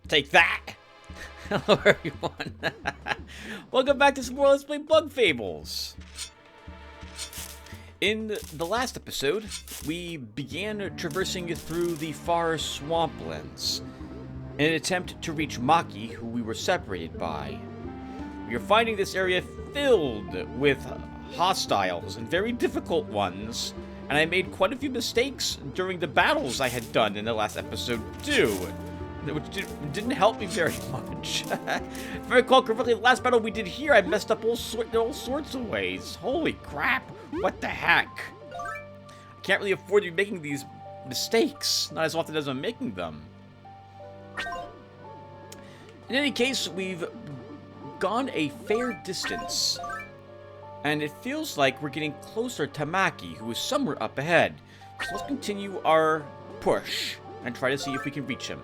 Take that! Hello everyone! Welcome back to some more Let's Play Bug Fables! In the last episode, we began traversing through the far swamplands in an attempt to reach Maki, who we were separated by. We are finding this area filled with hostiles and very difficult ones, and I made quite a few mistakes during the battles I had done in the last episode too, which didn't help me very much. If I recall correctly, the last battle we did here, I messed up all sorts of ways. Holy crap, what the heck? I can't really afford to be making these mistakes, not as often as I'm making them. In any case, we've gone a fair distance, and it feels like we're getting closer to Maki, who is somewhere up ahead. So let's continue our push and try to see if we can reach him.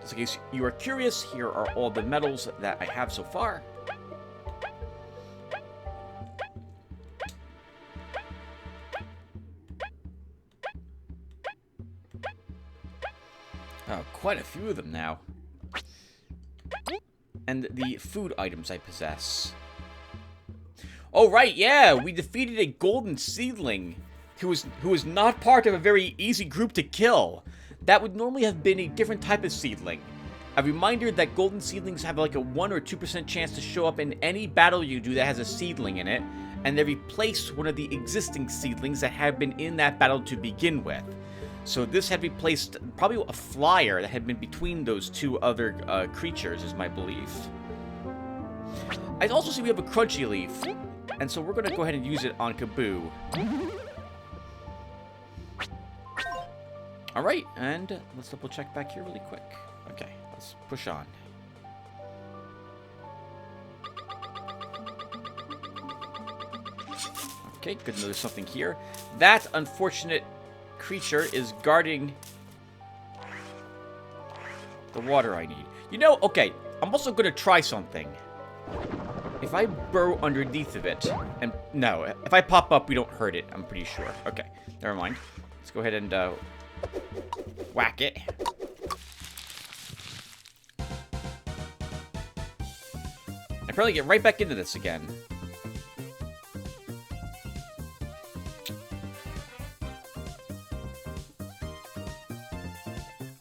Just in case you are curious, here are all the medals that I have so far. Oh, quite a few of them now. And the food items I possess. Oh, right, yeah! We defeated a golden seedling who was not part of a very easy group to kill. That would normally have been a different type of seedling. A reminder that golden seedlings have like a 1 or 2% chance to show up in any battle you do that has a seedling in it, and they replace one of the existing seedlings that had been in that battle to begin with. So this had replaced probably a flyer that had been between those two other creatures, is my belief. I also see we have a crunchy leaf, and so we're going to go ahead and use it on Kabbu. Alright, and let's double check back here really quick. Okay, let's push on. Okay, good to know there's something here. That unfortunate creature is guarding the water I need. You know, okay, I'm also going to try something. If I burrow underneath of it, and no, if I pop up, we don't hurt it, I'm pretty sure. Okay, never mind. Let's go ahead and whack it. I probably get right back into this again.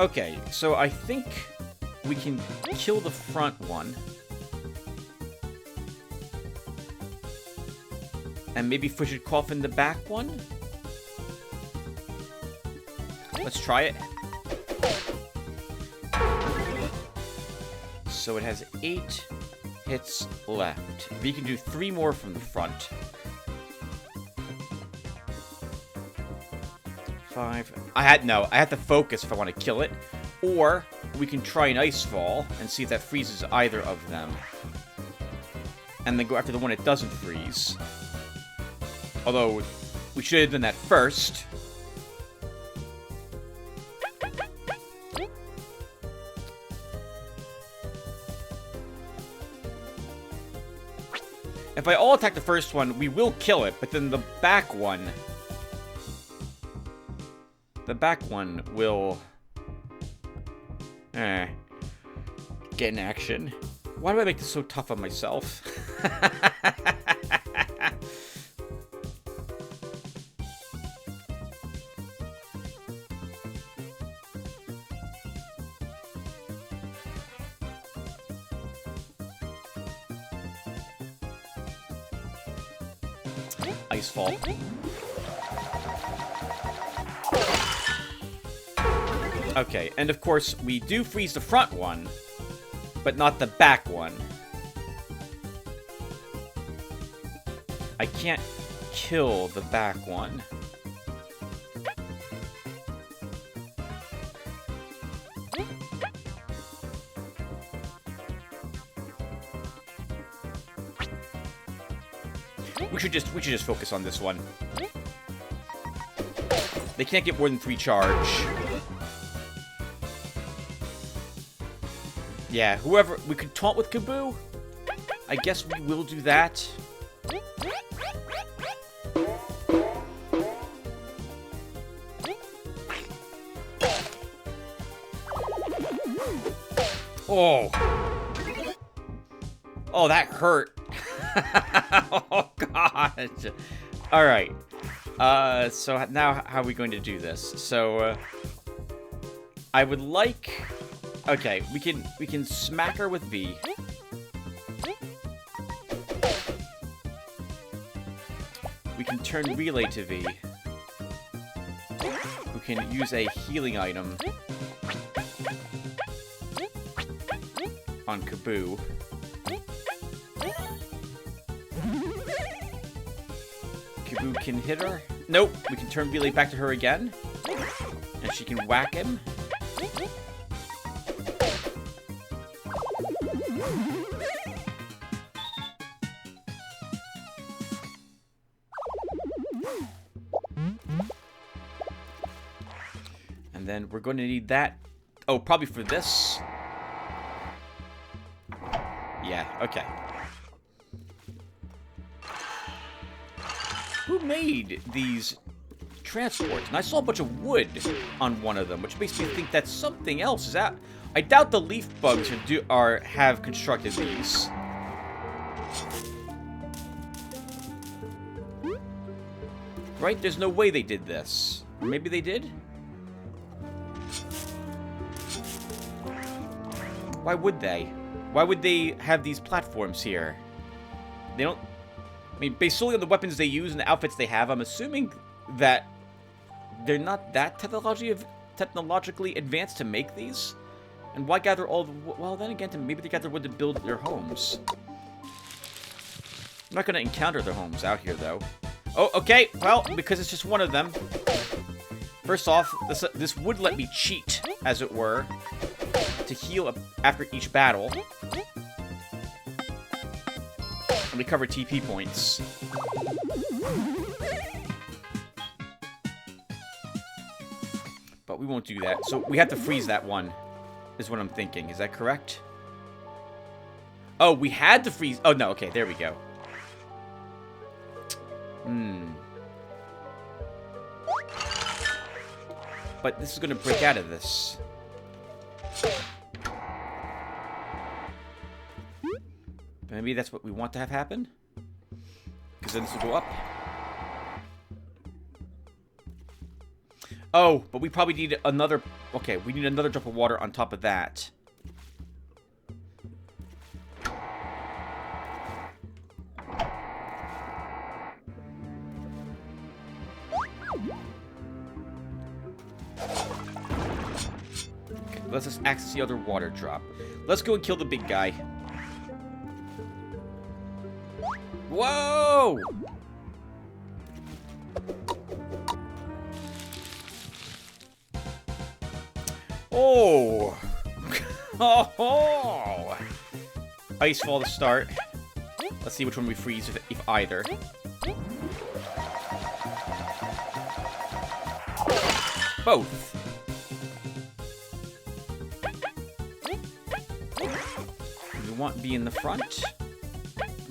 Okay, so I think we can kill the front one. And maybe we should coffin the back one? Let's try it. So it has 8 hits left. We can do 3 more from the front. 5. I have to focus if I want to kill it. Or we can try an ice fall and see if that freezes either of them. And then go after the one it doesn't freeze. Although, we should have done that first. If I all attack the first one, we will kill it, but then the back one... The back one will... get in action. Why do I make this so tough on myself? Ice fall. Okay, and of course, we do freeze the front one, but not the back one. I can't kill the back one. We should just focus on this one. They can't get more than 3 charge. Yeah, whoever... We could taunt with Kabbu. I guess we will do that. Oh. Oh, that hurt. Oh, gosh. All right. So now how are we going to do this? So, I would like... Okay, we can smack her with V. We can turn Relay to V. We can use a healing item on Kabbu. Kabbu can hit her. Nope, we can turn Relay back to her again. And she can whack him. And then we're going to need that. Oh, probably for this. Yeah, okay. Who made these transports? And I saw a bunch of wood on one of them, which makes me think that something else is out. I doubt the leaf bugs have constructed these. Right? There's no way they did this. Or maybe they did? Why would they? Why would they have these platforms here? They don't... I mean, based solely on the weapons they use and the outfits they have, I'm assuming that they're not that technologically advanced to make these. And why gather all the... Well, then again, maybe they gather wood to build their homes. I'm not going to encounter their homes out here, though. Oh, okay. Well, because it's just one of them. First off, this would let me cheat, as it were, to heal after each battle. And recover TP points. But we won't do that. So we have to freeze that one, is what I'm thinking. Is that correct? Oh, we had to freeze... Oh, no. Okay, there we go. But this is going to break out of this. Maybe that's what we want to have happen? Because then this will go up. Oh, but we probably need another... Okay, we need another drop of water on top of that. Okay, let's just access the other water drop. Let's go and kill the big guy. Whoa! Oh! Oh! Icefall to start. Let's see which one we freeze, if either. Both. We want B in the front.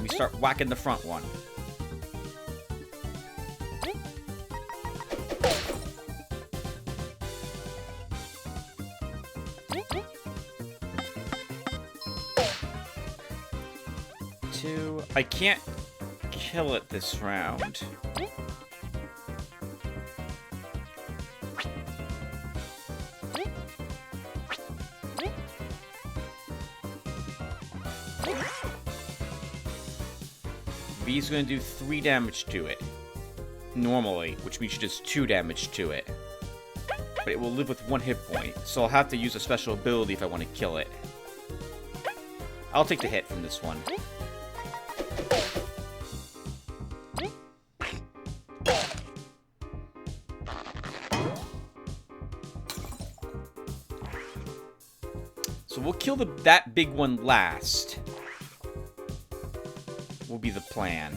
We start whacking the front one. Two. I can't kill it this round. B's going to do 3 damage to it. Normally, which means she does 2 damage to it. But it will live with 1 hit point, so I'll have to use a special ability if I want to kill it. I'll take the hit from this one. So we'll kill that big one last. Will be the plan.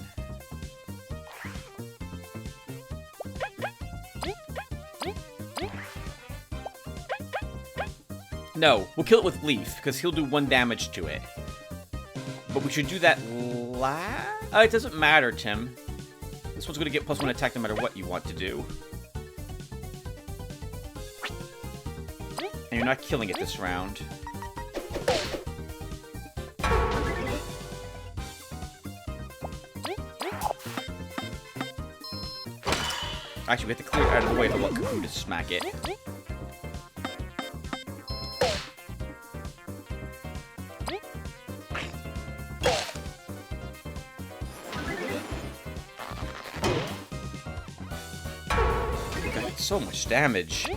No, we'll kill it with Leif, because he'll do 1 damage to it. But we should do that it doesn't matter, Tim. This one's going to get +1 attack no matter what you want to do. And you're not killing it this round. Actually, we have to clear it out of the way to let Kabbu to smack it. God, so much damage.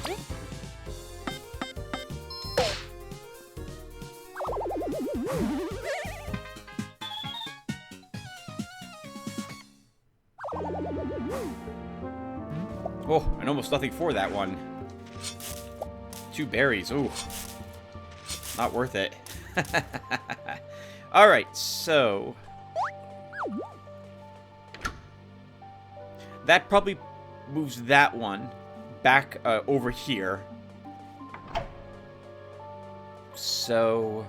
Oh, and almost nothing for that one. 2 berries. Ooh. Not worth it. Alright, so... that probably moves that one back over here. So...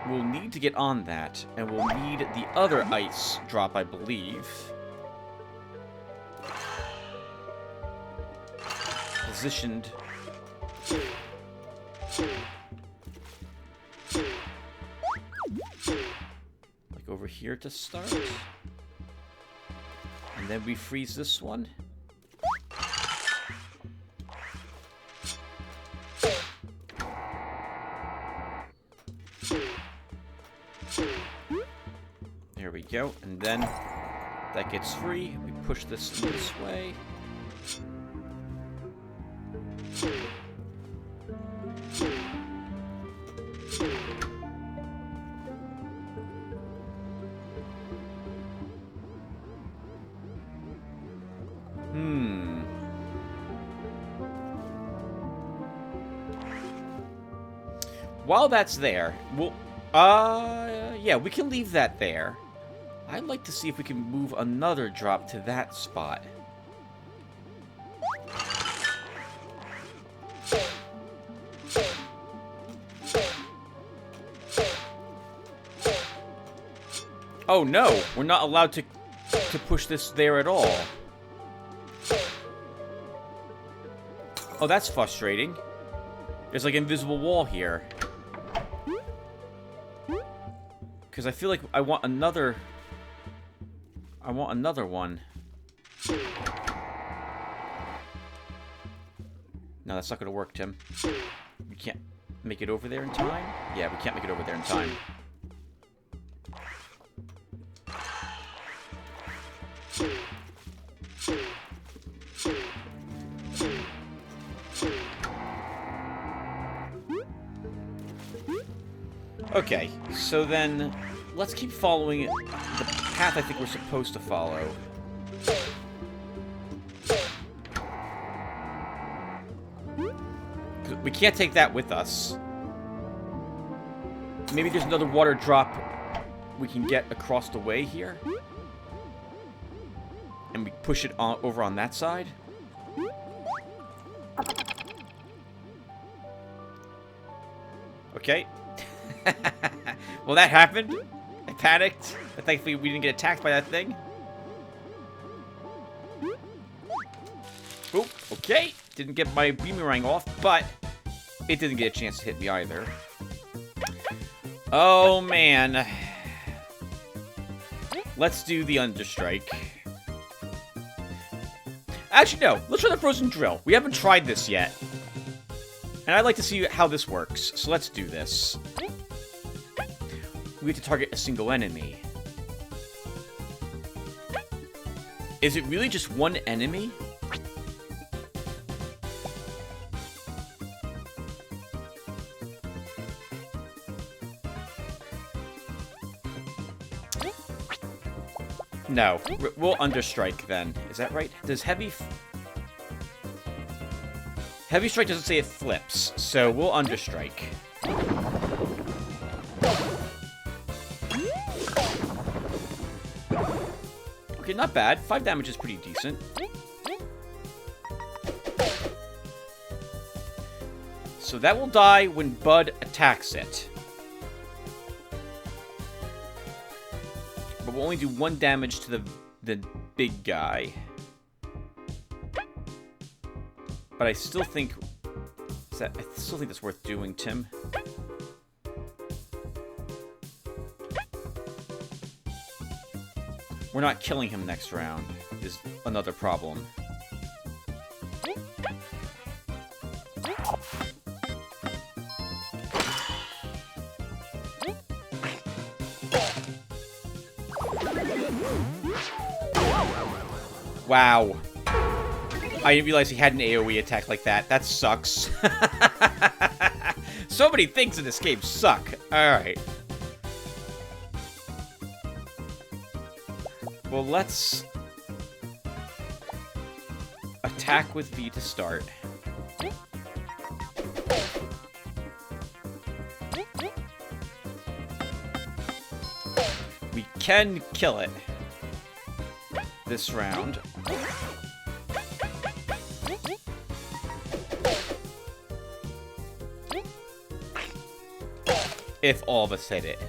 we'll need to get on that, and we'll need the other ice drop, I believe. Positioned. Like over here to start. And then we freeze this one. There we go. And then that gets free. We push this this way. While that's there, we'll... yeah, we can leave that there. I'd like to see if we can move another drop to that spot. Oh no, we're not allowed to push this there at all. Oh, that's frustrating. There's like an invisible wall here. Because I feel like I want another one. No, that's not going to work, Tim. We can't make it over there in time? Yeah, we can't make it over there in time. Okay, so then let's keep following the path I think we're supposed to follow. We can't take that with us. Maybe there's another water drop we can get across the way here. And we push it over on that side. Okay. Well, that happened. I panicked. But thankfully, we didn't get attacked by that thing. Oop, okay. Didn't get my boomerang off, but it didn't get a chance to hit me either. Oh, man. Let's do the Understrike. Actually, no. Let's try the Frozen Drill. We haven't tried this yet. And I'd like to see how this works. So let's do this. We have to target a single enemy. Is it really just one enemy? No. We'll Understrike then. Is that right? Does Heavy Strike doesn't say it flips, so we'll Understrike. Okay, not bad. 5 damage is pretty decent. So that will die when Bud attacks it. but we'll only do 1 damage to the big guy. But I still think... I still think that's worth doing, Tim. We're not killing him next round, is another problem. Wow. I didn't realize he had an AoE attack like that. That sucks. So many things in this game suck. Alright. Well, let's attack with V to start. We can kill it this round. If all of us hit it.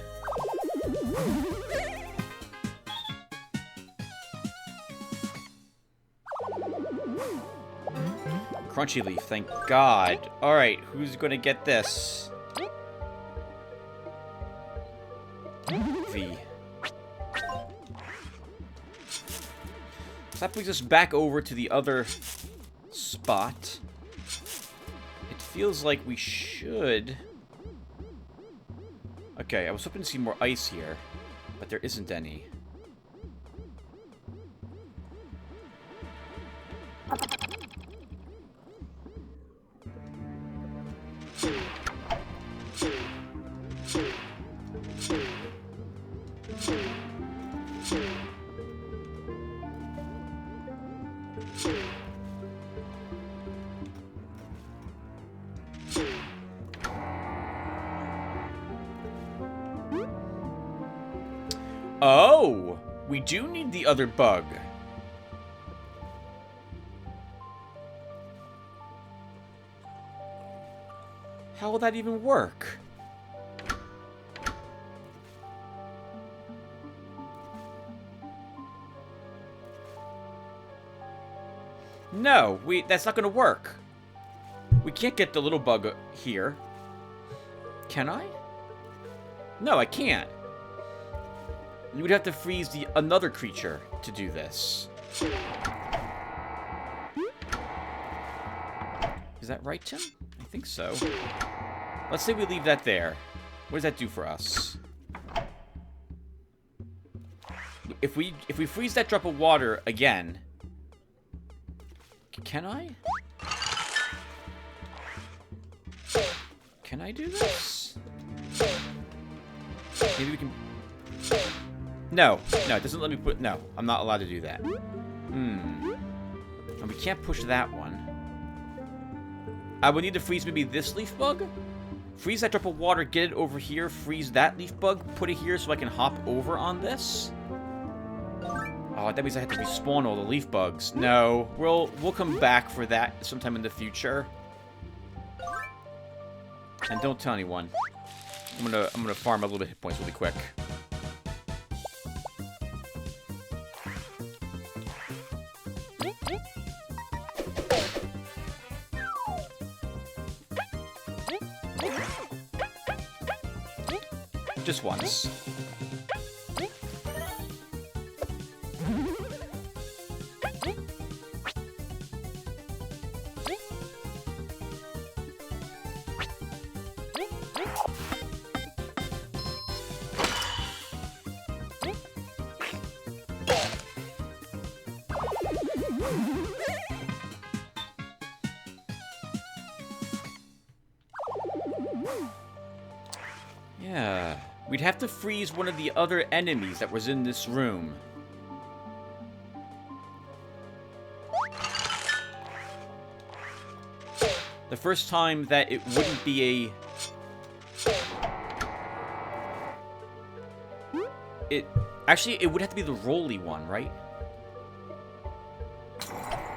Crunchy Leaf, thank God. Alright, who's gonna get this? V. So that brings us back over to the other spot. It feels like we should... Okay, I was hoping to see more ice here, but there isn't any. Oh, we do need the other bug. How will that even work? No, that's not going to work. We can't get the little bug here. Can I? No, I can't. You would have to freeze another creature to do this. Is that right, Tim? I think so. Let's say we leave that there. What does that do for us? If we freeze that drop of water again... Can I? Can I do this? Maybe we can... No, it doesn't let me put... No, I'm not allowed to do that. And we can't push that one. I would need to freeze maybe this leaf bug? Freeze that drop of water, get it over here, freeze that leaf bug, put it here so I can hop over on this? Oh, that means I have to respawn all the leaf bugs. No, we'll come back for that sometime in the future. And don't tell anyone. I'm gonna farm a little bit of hit points really quick. Just once. Yeah. We'd have to freeze one of the other enemies that was in this room. The first time that it wouldn't be Actually, it would have to be the roly one, right?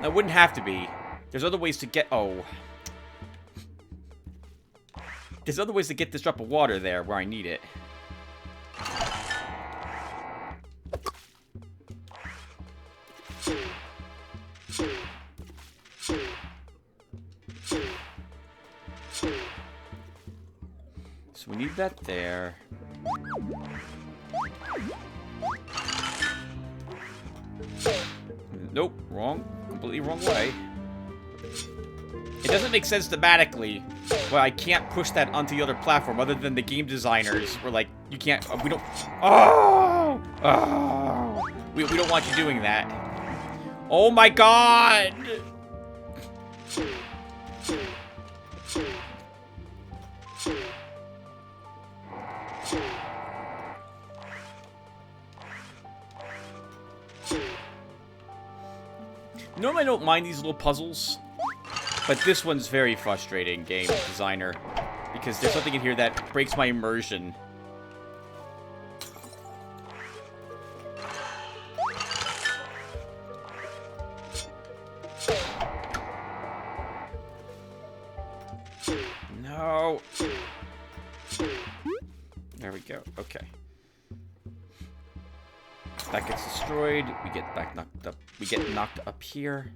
That wouldn't have to be. There's other ways to get... Oh. There's other ways to get this drop of water there where I need it. So we need that there. Nope, wrong. Completely wrong way. It doesn't make sense thematically, but I can't push that onto the other platform other than the game designers were like, you can't, we don't, oh! Oh! We don't want you doing that. Oh my god! Normally I don't mind these little puzzles, but this one's very frustrating, game designer, because there's something in here that breaks my immersion. No. There we go. Okay. That gets destroyed. We get back knocked up. We get knocked up here.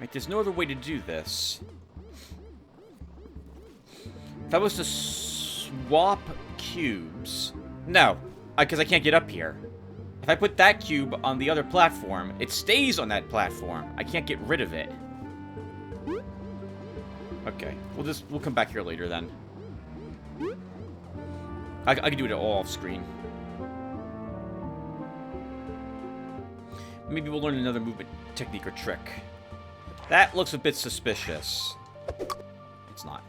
Right, there's no other way to do this. If I was to swap cubes... No, because I can't get up here. If I put that cube on the other platform, it stays on that platform. I can't get rid of it. Okay, we'll come back here later then. I can do it all off screen. Maybe we'll learn another movement technique or trick. That looks a bit suspicious. It's not.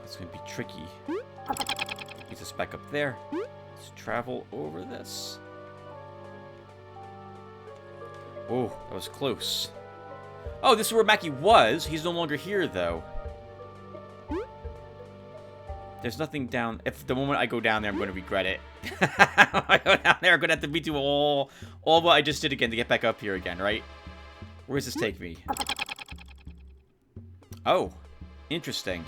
It's gonna be tricky. Get this back up there. Let's travel over this. Oh, that was close. Oh, this is where Mackie was. He's no longer here, though. There's nothing down... If the moment I go down there, I'm going to regret it. I go down there, I'm going to have to redo all what I just did again to get back up here again, right? Where does this take me? Oh, interesting.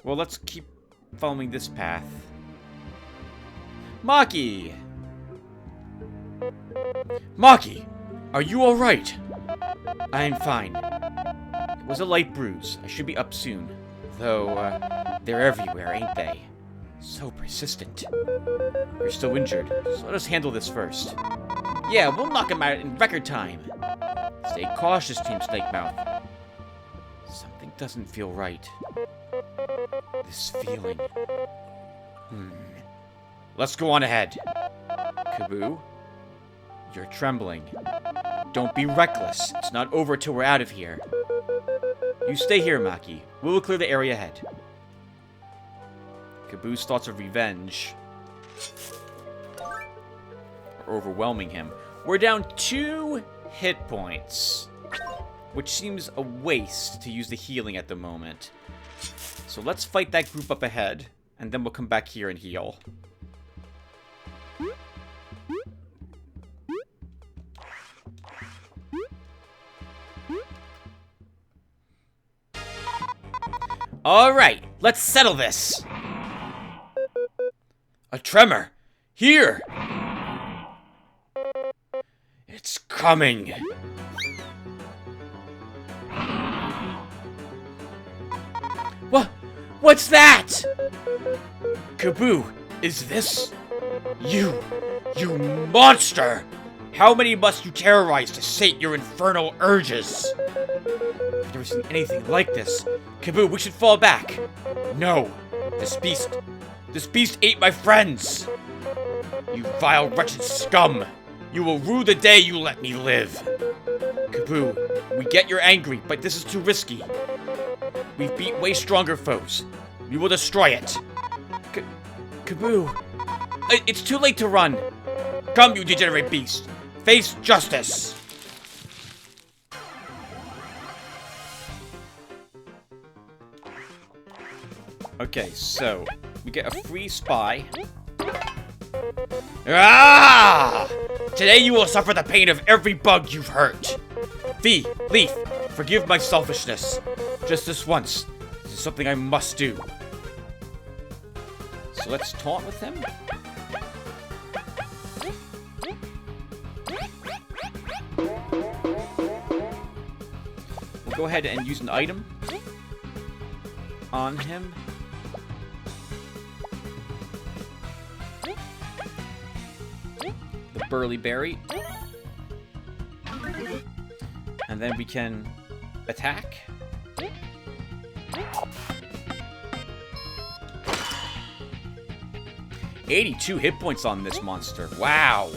Well, let's keep following this path. Maki! Maki! Are you alright? I'm fine. It was a light bruise. I should be up soon. Though, they're everywhere, ain't they? So persistent. You're still injured, so let us handle this first. Yeah, we'll knock him out in record time. Stay cautious, Team Snakemouth. Something doesn't feel right. This feeling. Let's go on ahead. Kabbu, you're trembling. Don't be reckless. It's not over till we're out of here. You stay here, Maki. We will clear the area ahead. Kabbu's thoughts of revenge are overwhelming him. We're down 2 hit points, which seems a waste to use the healing at the moment. So let's fight that group up ahead, and then we'll come back here and heal. Alright, let's settle this. A tremor. Here. It's coming. What's that? Kabbu, is this you monster? How many must you terrorize to sate your infernal urges? I've never seen anything like this. Kabbu, we should fall back. No, this beast ate my friends. You vile, wretched scum. You will rue the day you let me live. Kabbu, we get you're angry, but this is too risky. We've beat way stronger foes. We will destroy it. Kabbu, it's too late to run. Come, you degenerate beast. Face justice. Okay, so we get a free spy. Ah! Today you will suffer the pain of every bug you've hurt. Leif, forgive my selfishness. Just this once. This is something I must do. So let's taunt with him. We'll go ahead and use an item on him. The Burly Berry. And then we can attack. $82 hit points on this monster. Wow.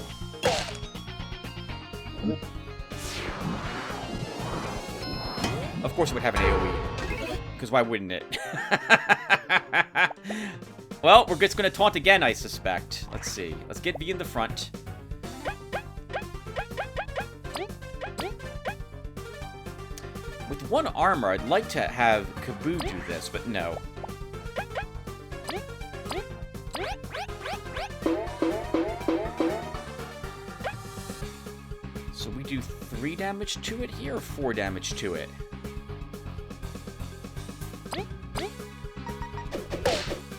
Of course it would have an AoE. Because why wouldn't it? Well, we're just going to taunt again, I suspect. Let's see. Let's get V in the front. With 1 armor, I'd like to have Kabbu do this, but no. So we do 3 damage to it here, or 4 damage to it?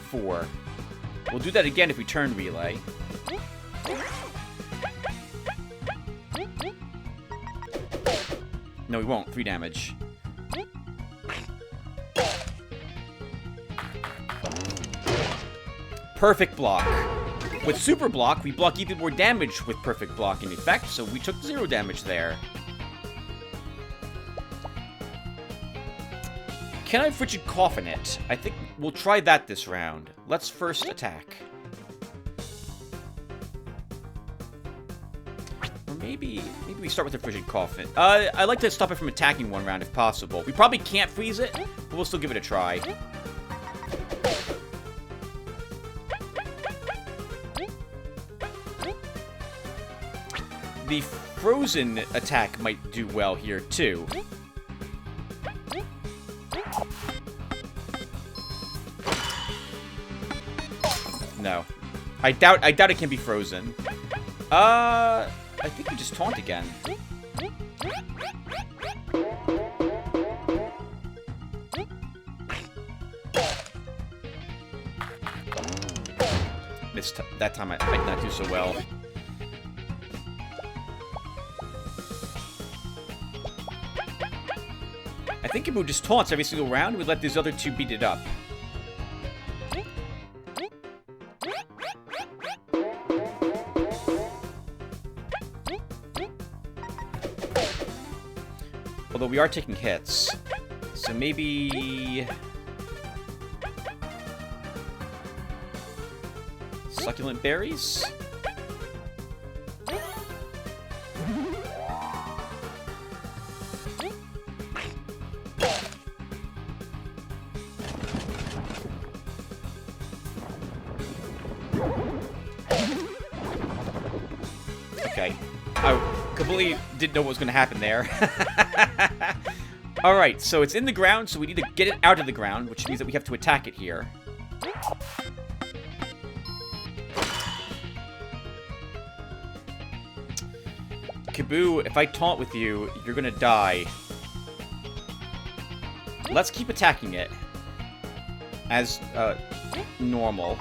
4. We'll do that again if we turn relay. No, we won't. 3 damage. Perfect block. With super block, we block even more damage with perfect block in effect, so we took 0 damage there. Can I Frigid Coffin it? I think we'll try that this round. Let's first attack. Or maybe we start with the Frigid Coffin. I'd like to stop it from attacking 1 round if possible. We probably can't freeze it, but we'll still give it a try. The frozen attack might do well here too. No. I doubt it can be frozen. I think we just taunt again. That time I did not do so well. I think Kabbu just taunts every single round. We let these other 2 beat it up. Although we are taking hits. So maybe... Succulent berries? Okay. I completely didn't know what was going to happen there. Alright, so it's in the ground, so we need to get it out of the ground, which means that we have to attack it here. Kabbu, if I taunt with you, you're gonna die. Let's keep attacking it. As, normal.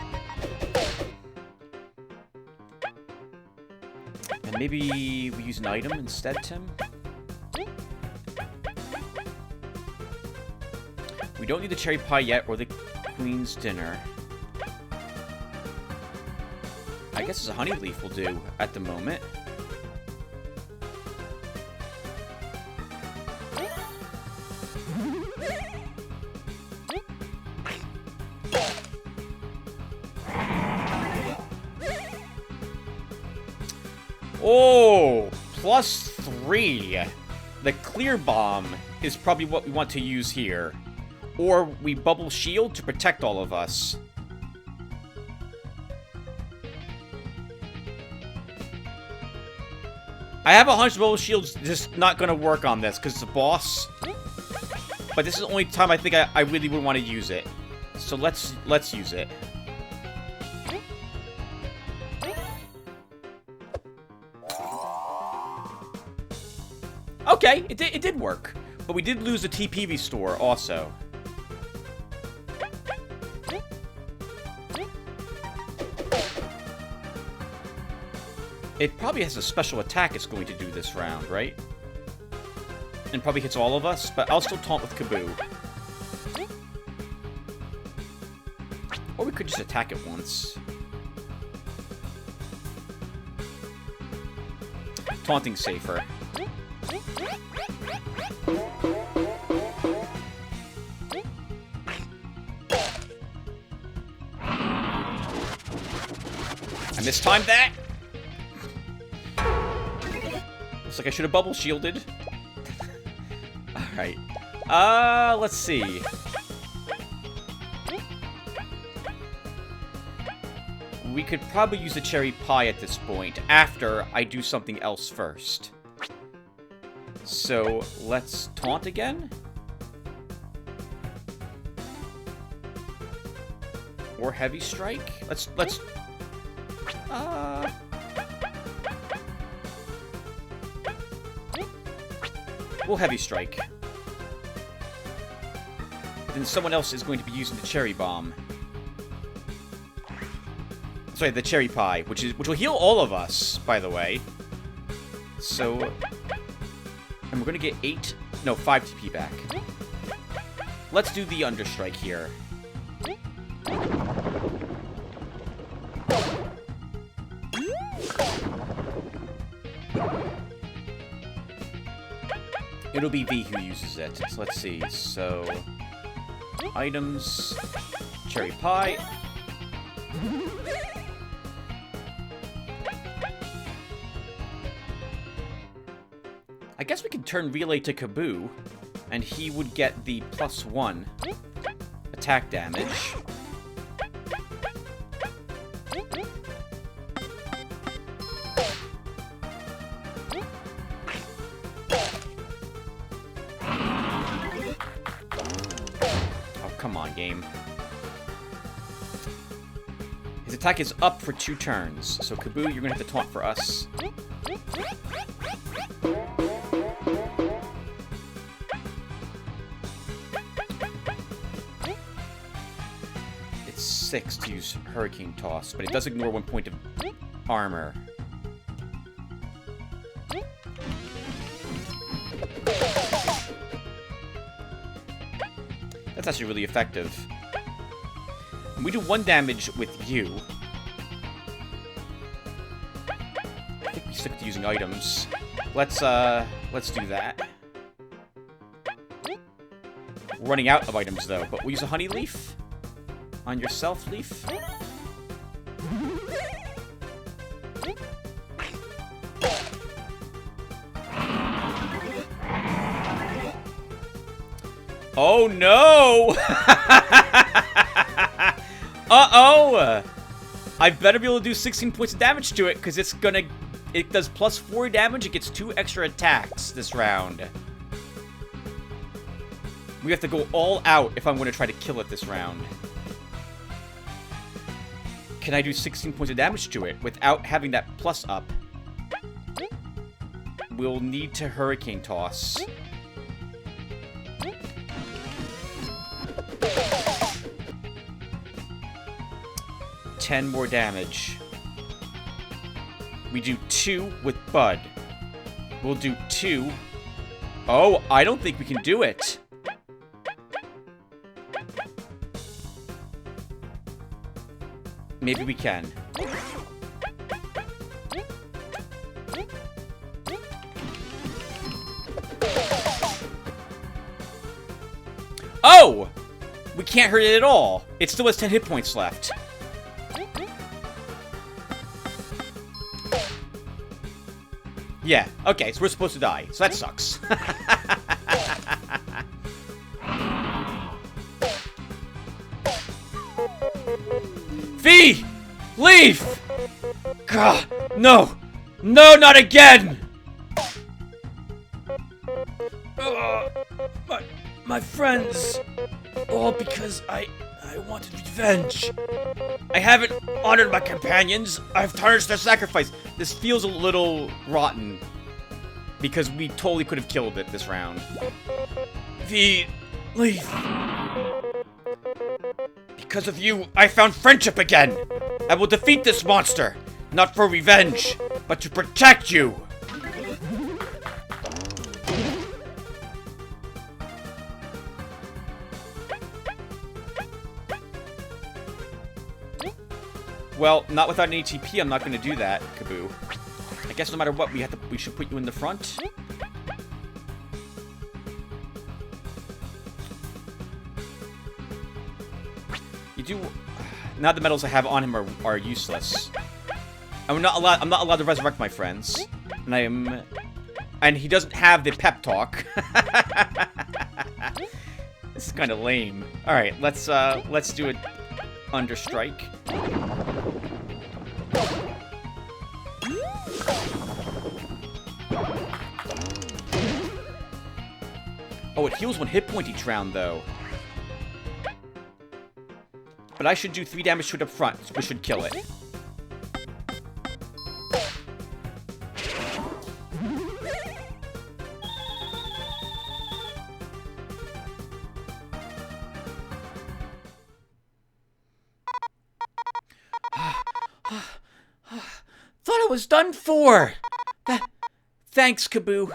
And maybe we use an item instead, Tim? We don't need the cherry pie yet, or the queen's dinner. I guess a honey leaf will do at the moment. Oh, +3. The clear bomb is probably what we want to use here. Or we bubble shield to protect all of us. I have a hunch bubble shield's just not gonna work on this because it's a boss. But this is the only time I think I really would want to use it. So let's use it. Okay, it did work. But we did lose the TP restore also. It probably has a special attack it's going to do this round, right? And probably hits all of us, but I'll still taunt with Kabbu. Or we could just attack it once. Taunting's safer. I mistimed that! Looks like I should have bubble shielded. Alright. Let's see. We could probably use a cherry pie at this point, after I do something else first. So, let's taunt again? Or heavy strike? We'll heavy strike. Then someone else is going to be using the cherry bomb. Sorry, the cherry pie, which will heal all of us, by the way. So, and we're gonna get 5 TP back. Let's do the understrike here. It'll be V who uses it. So let's see. So, items, cherry pie. I guess we can turn relay to Kabbu, and he would get the +1 attack damage. Come on, game. His attack is up for 2 turns, so Kabbu, you're gonna have to taunt for us. It's 6 to use Hurricane Toss, but it does ignore 1 point of armor. That's actually really effective. And we do 1 damage with you. I think we stick to using items. Let's do that. We're running out of items though, but we'll use a honey leaf on yourself, Leif. Oh no! Uh-oh! I better be able to do 16 points of damage to it, because it does +4 damage, it gets 2 extra attacks this round. We have to go all out if I'm going to try to kill it this round. Can I do 16 points of damage to it without having that plus up? We'll need to Hurricane Toss. Ten more damage. We do 2 with Bud. We'll do 2. Oh, I don't think we can do it. Maybe we can. Oh! We can't hurt it at all. It still has 10 hit points left. Yeah, okay, so we're supposed to die. So that sucks. V! Leif! God, no! No, not again! My friends, all because I I wanted revenge. I haven't honored my companions. I've tarnished their sacrifice. This feels a little rotten. Because we totally could have killed it this round. Leif. Because of you, I found friendship again. I will defeat this monster. Not for revenge, but to protect you. Well, not without an ATP, I'm not going to do that, Kabbu. I guess no matter what, we should put you in the front. You do... Now the medals I have on him are useless. I'm not allowed to resurrect my friends. And he doesn't have the pep talk. This is kind of lame. All right, let's do it under strike. Oh, it heals 1 hit point each round, though. But I should do 3 damage to it up front, which should kill it. Thought I was done for! Thanks, Kabbu.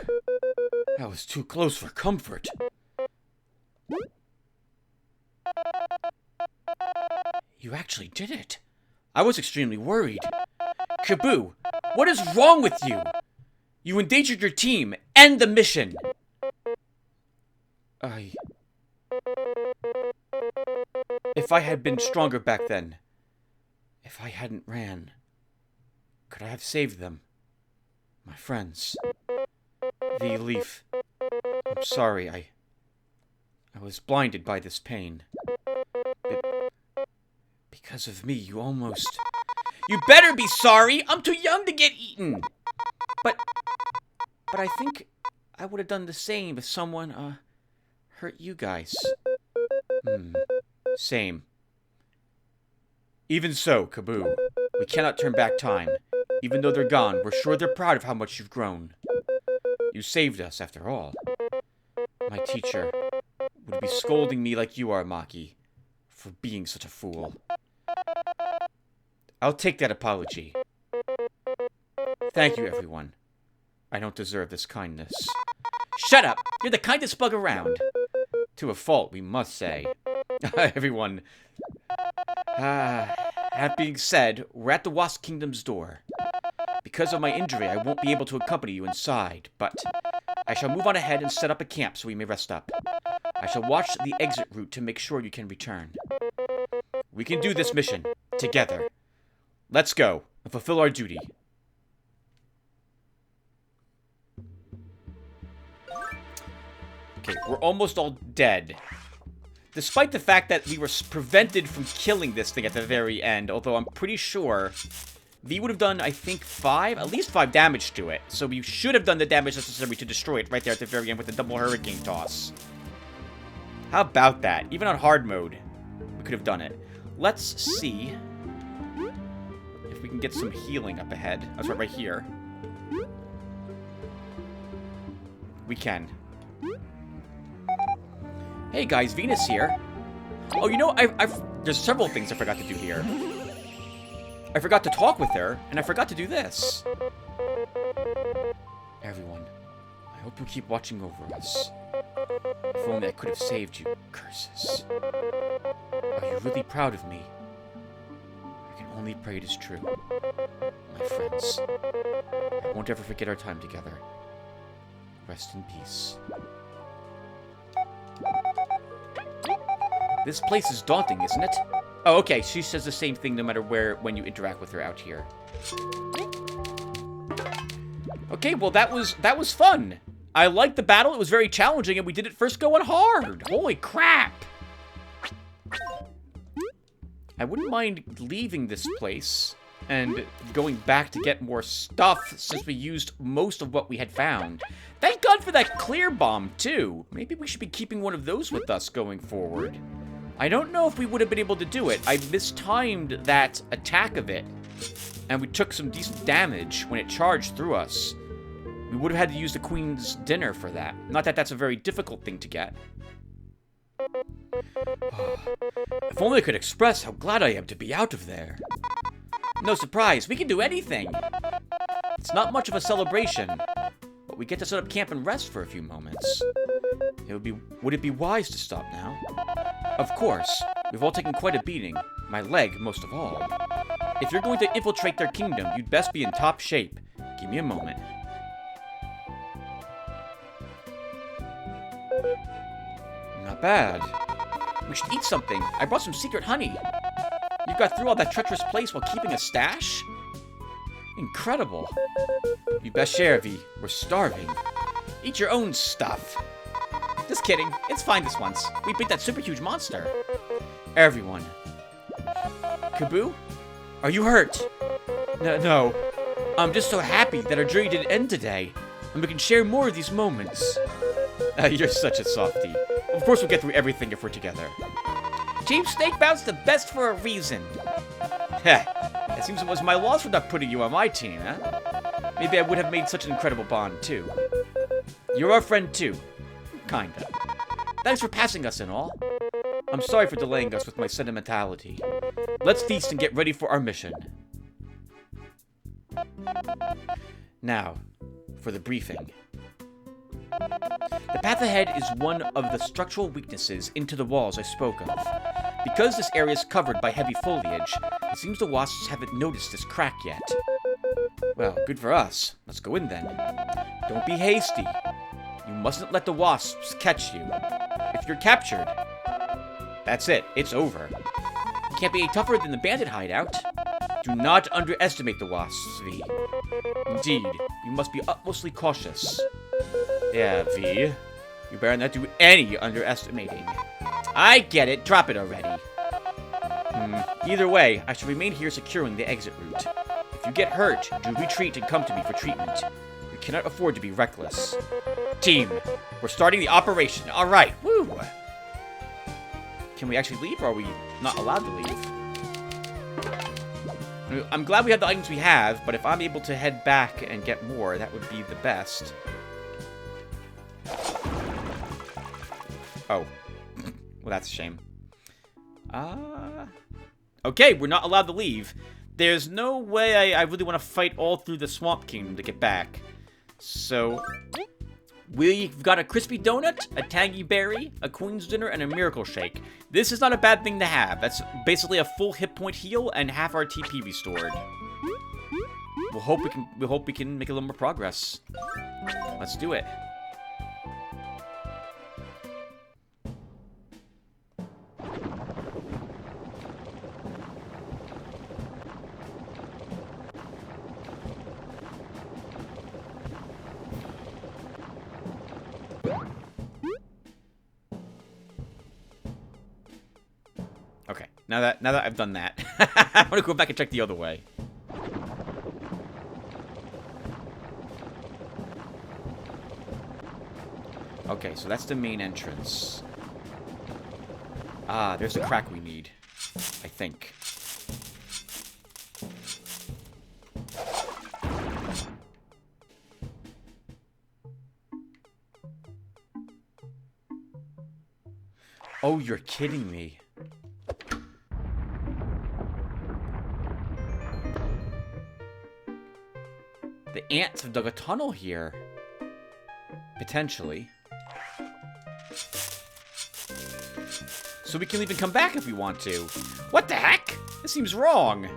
That was too close for comfort. You actually did it. I was extremely worried. Kabbu, what is wrong with you? You endangered your team and the mission. If I had been stronger back then, if I hadn't ran, could I have saved them? My friends. Leif. I'm sorry, I was blinded by this pain. Because of me, you almost... You better be sorry! I'm too young to get eaten! But I think I would have done the same if someone, hurt you guys. Same. Even so, Kabbu, we cannot turn back time. Even though they're gone, we're sure they're proud of how much you've grown. You saved us, after all. My teacher would be scolding me like you are, Maki, for being such a fool. I'll take that apology. Thank you, everyone. I don't deserve this kindness. Shut up! You're the kindest bug around. To a fault, we must say. Everyone. That being said, we're at the Wasp Kingdom's door. Because of my injury, I won't be able to accompany you inside, but I shall move on ahead and set up a camp so we may rest up. I shall watch the exit route to make sure you can return. We can do this mission, together. Let's go, and fulfill our duty. Okay, we're almost all dead. Despite the fact that we were prevented from killing this thing at the very end, although I'm pretty sure V would have done, I think, at least 5 damage to it. So we should have done the damage necessary to destroy it right there at the very end with the double hurricane toss. How about that? Even on hard mode, we could have done it. Let's see if we can get some healing up ahead. That's right here. We can. Hey guys, Venus here. Oh, you know, there's several things I forgot to do here. I forgot to talk with her, and I forgot to do this. Everyone, I hope you keep watching over us. If only I could have saved you, curses. Are you really proud of me? I can only pray it is true. My friends, I won't ever forget our time together. Rest in peace. This place is daunting, isn't it? Oh, okay, she says the same thing no matter when you interact with her out here. Okay, well that was fun. I liked the battle, it was very challenging, and we did it first going hard. Holy crap! I wouldn't mind leaving this place and going back to get more stuff since we used most of what we had found. Thank God for that clear bomb, too. Maybe we should be keeping one of those with us going forward. I don't know if we would have been able to do it. I mistimed that attack of it, and we took some decent damage when it charged through us. We would have had to use the Queen's dinner for that. Not that that's a very difficult thing to get. If only I could express how glad I am to be out of there. No surprise, we can do anything. It's not much of a celebration, but we get to set up camp and rest for a few moments. Would it be wise to stop now? Of course, we've all taken quite a beating, my leg most of all. If you're going to infiltrate their kingdom, you'd best be in top shape. Give me a moment. Not bad. We should eat something. I brought some secret honey. You got through all that treacherous place while keeping a stash? Incredible. You best share, V. We're starving. Eat your own stuff. Just kidding. It's fine this once. We beat that super huge monster. Everyone. Kabbu? Are you hurt? No. I'm just so happy that our journey didn't end today, and we can share more of these moments. You're such a softie. Of course we'll get through everything if we're together. Team Snakebout's the best for a reason. Heh. It seems it was my loss for not putting you on my team, huh? Maybe I would have made such an incredible bond, too. You're our friend, too. Kinda. Thanks for passing us and all. I'm sorry for delaying us with my sentimentality. Let's feast and get ready for our mission. Now, for the briefing. The path ahead is one of the structural weaknesses into the walls I spoke of. Because this area is covered by heavy foliage, it seems the wasps haven't noticed this crack yet. Well, good for us. Let's go in then. Don't be hasty. You mustn't let the wasps catch you. If you're captured, that's it. It's over. You can't be any tougher than the bandit hideout. Do not underestimate the wasps, V. Indeed, you must be utmostly cautious. Yeah, V. You better not do any underestimating. I get it. Drop it already. Either way, I shall remain here securing the exit route. If you get hurt, do retreat and come to me for treatment. You cannot afford to be reckless. Team, we're starting the operation. All right. Woo! Can we actually leave, or are we not allowed to leave? I'm glad we have the items we have, but if I'm able to head back and get more, that would be the best. Oh. Well, that's a shame. Okay, we're not allowed to leave. There's no way I really want to fight all through the Swamp Kingdom to get back. So, we've got a crispy donut, a tangy berry, a queen's dinner, and a miracle shake. This is not a bad thing to have. That's basically a full hit point heal and half our TP restored. We'll hope we can make a little more progress. Let's do it. Okay, now that I've done that, I'm gonna go back and check the other way. Okay, so that's the main entrance. Ah, there's the crack we need, I think. Oh, you're kidding me. The ants have dug a tunnel here. Potentially. So we can even come back if we want to. What the heck? This seems wrong.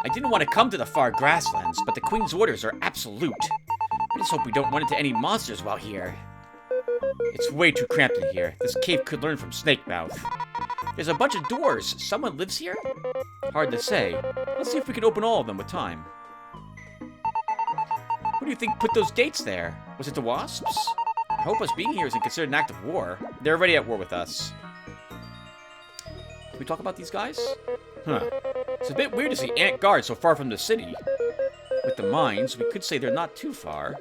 I didn't want to come to the far grasslands, but the Queen's orders are absolute. I just hope we don't run into any monsters while here. It's way too cramped in here. This cave could learn from Snakemouth. There's a bunch of doors. Someone lives here? Hard to say. Let's see if we can open all of them with time. Who do you think put those gates there? Was it the wasps? I hope us being here isn't considered an act of war. They're already at war with us. Can we talk about these guys? Huh. It's a bit weird to see ant guards so far from the city. With the mines, we could say they're not too far.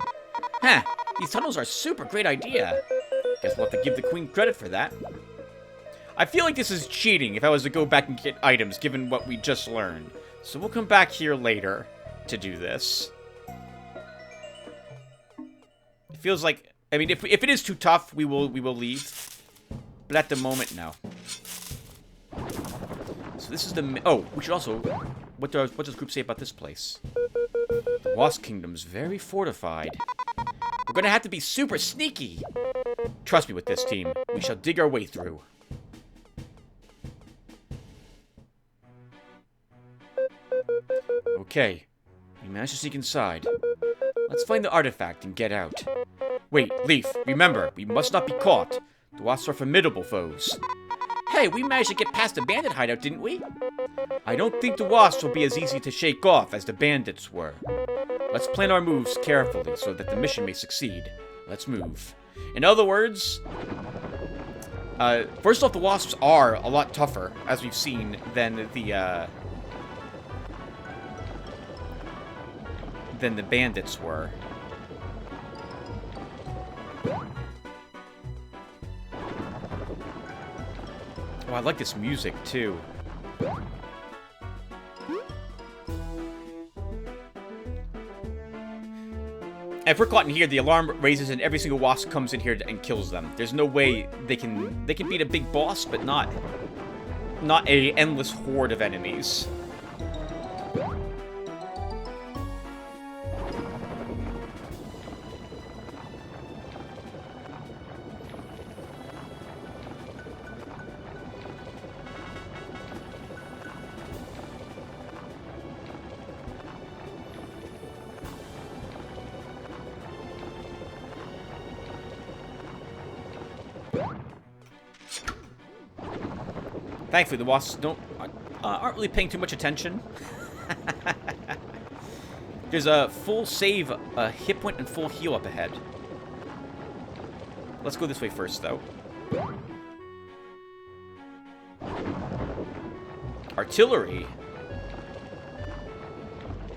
Huh. These tunnels are a super great idea. Guess we'll have to give the Queen credit for that. I feel like this is cheating if I was to go back and get items, given what we just learned. So we'll come back here later to do this. It feels like... I mean, if it is too tough, we will leave. But at the moment, no. So this is the... Oh, we should also... What does the group say about this place? The Wasp Kingdom's very fortified. We're gonna have to be super sneaky. Trust me with this, team. We shall dig our way through. Okay. We managed to sneak inside. Let's find the artifact and get out. Wait, Leif, remember, we must not be caught. The wasps are formidable foes. Hey, we managed to get past the bandit hideout, didn't we? I don't think the wasps will be as easy to shake off as the bandits were. Let's plan our moves carefully so that the mission may succeed. Let's move. In other words, first off, the wasps are a lot tougher, as we've seen, than the bandits were. Oh, I like this music, too. If we're caught in here, the alarm raises and every single wasp comes in here and kills them. There's no way they can beat a big boss, but not a endless horde of enemies. Thankfully, the wasps aren't really paying too much attention. There's a full save, a hit point, and full heal up ahead. Let's go this way first, though. Artillery.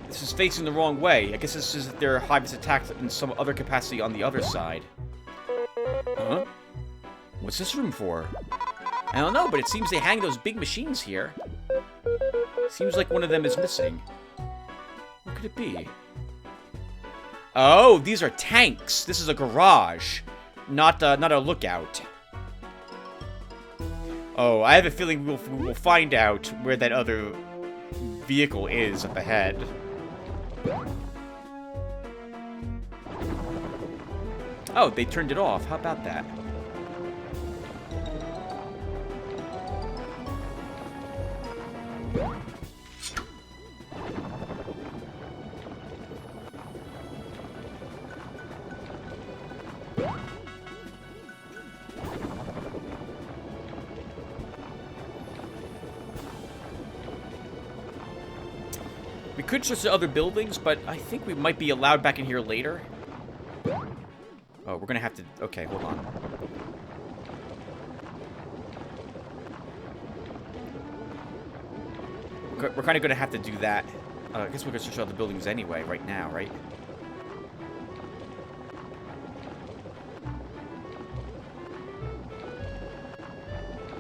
This is facing the wrong way. I guess this is their hive is attacked in some other capacity on the other side. Huh? What's this room for? I don't know, but it seems they hang those big machines here. Seems like one of them is missing. What could it be? Oh, these are tanks. This is a garage, not a lookout. Oh, I have a feeling we will find out where that other vehicle is up ahead. Oh, they turned it off. How about that? We could search the other buildings, but I think we might be allowed back in here later. Oh, we're gonna have to... Okay, hold on. We're kind of gonna have to do that. I guess we're gonna search other buildings anyway, right now, right?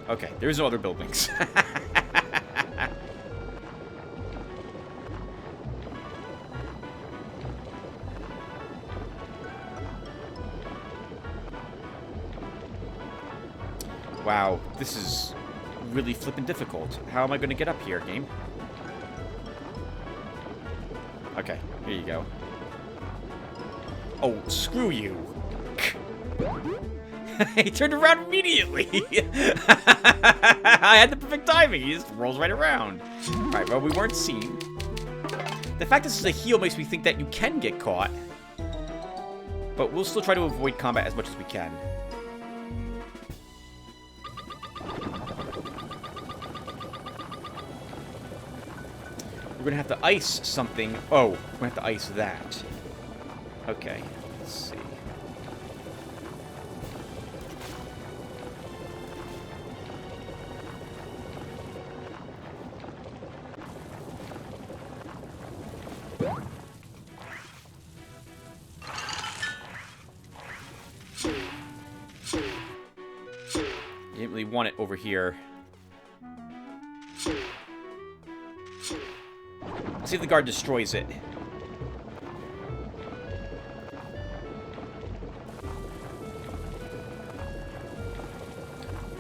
Okay, there's no other buildings. Wow, this is really flippin' difficult. How am I gonna get up here, game? Okay, here you go. Oh, screw you. He turned around immediately. I had the perfect timing. He just rolls right around. Alright, well, we weren't seen. The fact this is a heal makes me think that you can get caught. But we'll still try to avoid combat as much as we can. We're gonna have to ice something. Oh, we're gonna have to ice that. Okay, let's see. really want it over here. Let's see if the guard destroys it.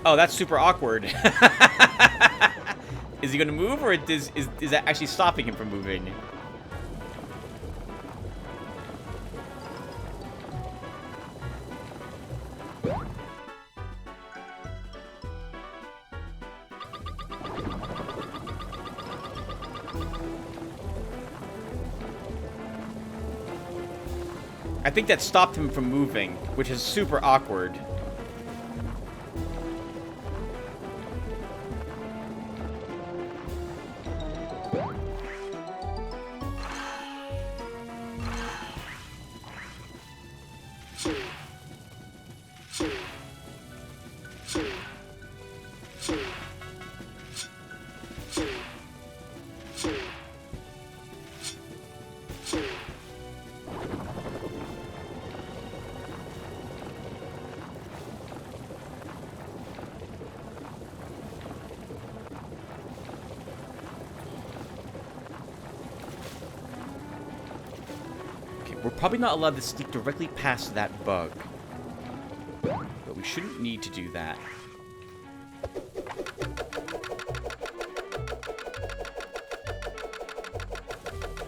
Oh, that's super awkward. Is he going to move, or is that actually stopping him from moving? I think that stopped him from moving, which is super awkward. We're probably not allowed to sneak directly past that bug. But we shouldn't need to do that.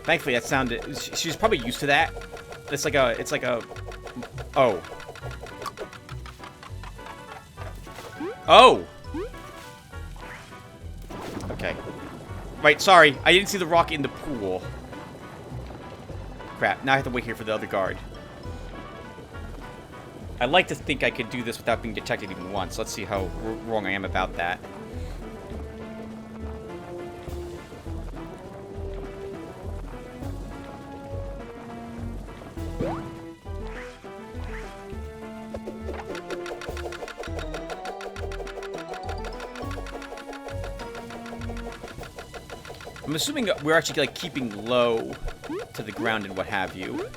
Thankfully, that sounded... She's probably used to that. It's like a... Oh. Oh! Okay. Right, sorry. I didn't see the rock in the pool. Crap, now I have to wait here for the other guard. I'd like to think I could do this without being detected even once. Let's see how wrong I am about that. I'm assuming we're actually, like, keeping low to the ground and what have you.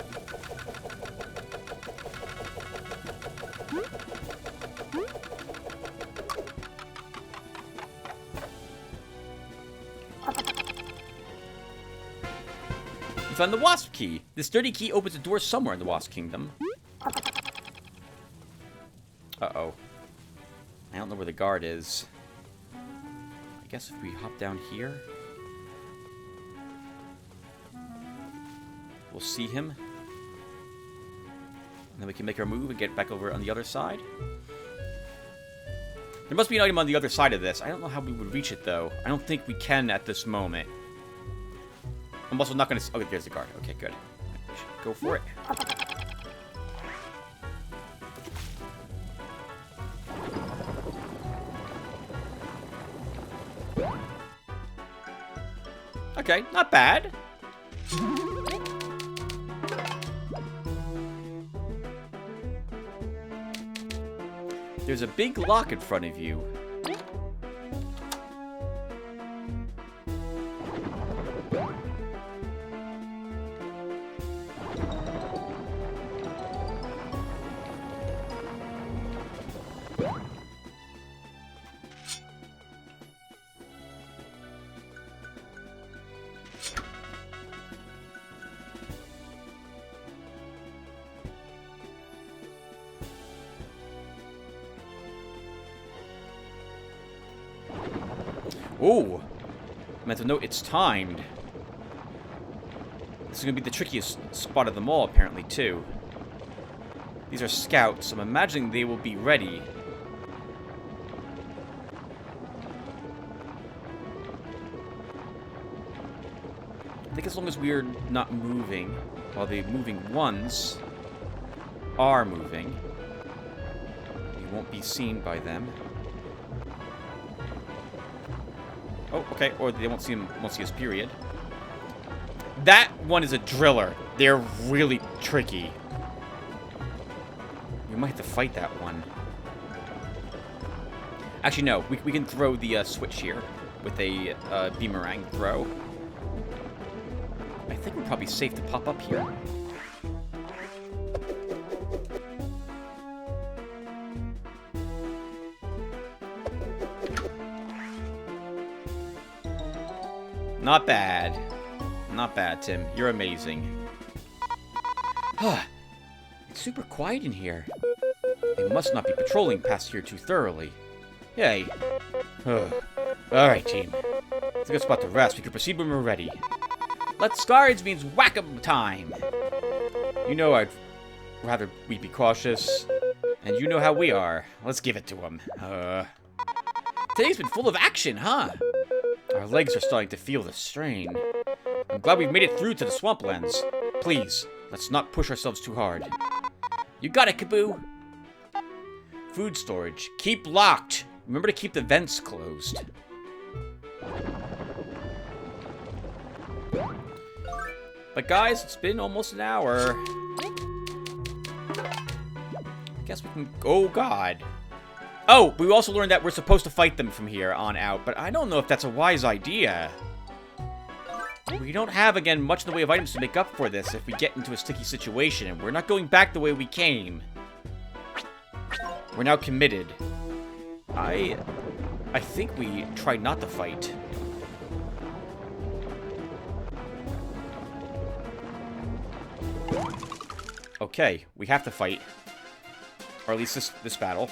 You found the Wasp Key. This dirty key opens a door somewhere in the Wasp Kingdom. Uh-oh. I don't know where the guard is. I guess if we hop down here... we'll see him. And then we can make our move and get back over on the other side. There must be an item on the other side of this. I don't know how we would reach it, though. I don't think we can at this moment. I'm also not going to... okay, there's the guard. Okay, good. We should go for it. Okay, not bad. There's a big lock in front of you. Oh, I meant to note it's timed. This is going to be the trickiest spot of them all, apparently, too. These are scouts, so I'm imagining they will be ready. I think as long as we're not moving, while the moving ones are moving, we won't be seen by them. Oh, okay, or they won't see us, period. That one is a driller. They're really tricky. We might have to fight that one. Actually, no. We can throw the switch here with a beamerang throw. I think we're probably safe to pop up here. Not bad. Not bad, Tim. You're amazing. It's super quiet in here. They must not be patrolling past here too thoroughly. Hey. Alright, team. It's a good spot to rest. We can proceed when we're ready. Let's guards means whack-em time. You know I'd rather we be cautious. And you know how we are. Let's give it to them. Today's been full of action, huh? Our legs are starting to feel the strain. I'm glad we've made it through to the swamplands. Please, let's not push ourselves too hard. You got it, Kabbu. Food storage. Keep locked. Remember to keep the vents closed. But guys, it's been almost an hour. I guess we can... Oh, God. Oh, we also learned that we're supposed to fight them from here on out, but I don't know if that's a wise idea. We don't have, again, much in the way of items to make up for this if we get into a sticky situation, and we're not going back the way we came. We're now committed. I think we tried not to fight. Okay, we have to fight. Or at least this battle.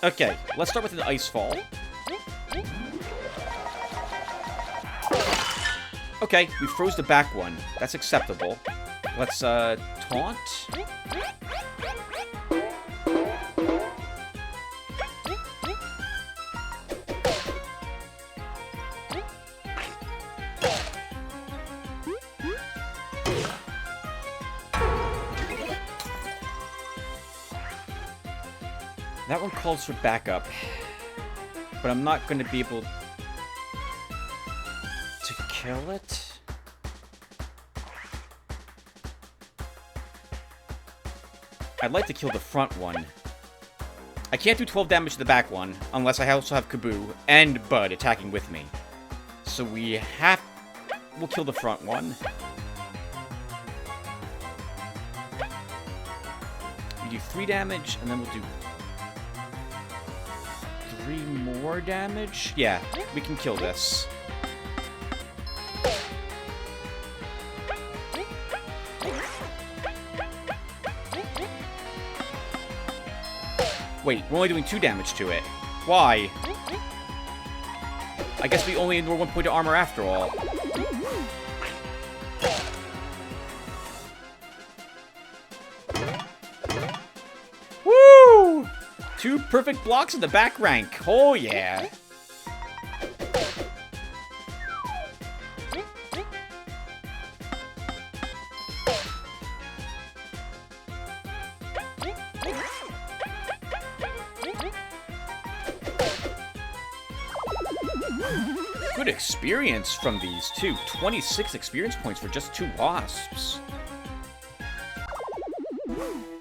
Okay, let's start with an ice fall. Okay, we froze the back one. That's acceptable. Let's, taunt. That one calls for backup, but I'm not going to be able to kill it. I'd like to kill the front one. I can't do 12 damage to the back one, unless I also have Kabbu and Bud attacking with me. So we'll kill the front one. We do 3 damage, and then we'll do 3 more damage? Yeah, we can kill this. Wait, we're only doing 2 damage to it. Why? I guess we only ignore 1 point of armor after all. Woo! 2 perfect blocks in the back rank. Oh, yeah. Good experience from these two. 26 experience points for just 2 wasps.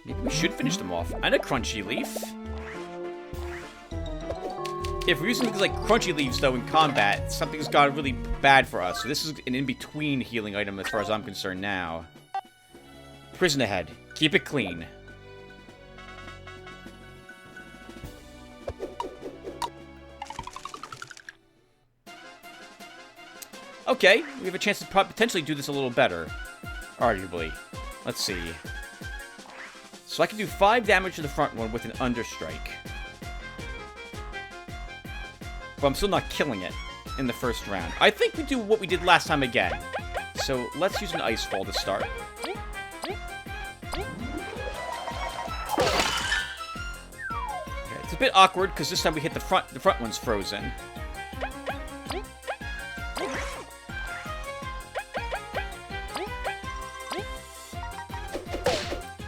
Maybe we should finish them off. And a crunchy leaf. If we're using things like crunchy leaves, though, in combat, something's gone really bad for us. So this is an in-between healing item as far as I'm concerned now. Prison ahead. Keep it clean. Okay, we have a chance to potentially do this a little better. Arguably. Let's see. So I can do 5 damage to the front one with an understrike. But I'm still not killing it in the first round. I think we do what we did last time again. So let's use an ice fall to start. Okay, it's a bit awkward because this time we hit the front one's frozen.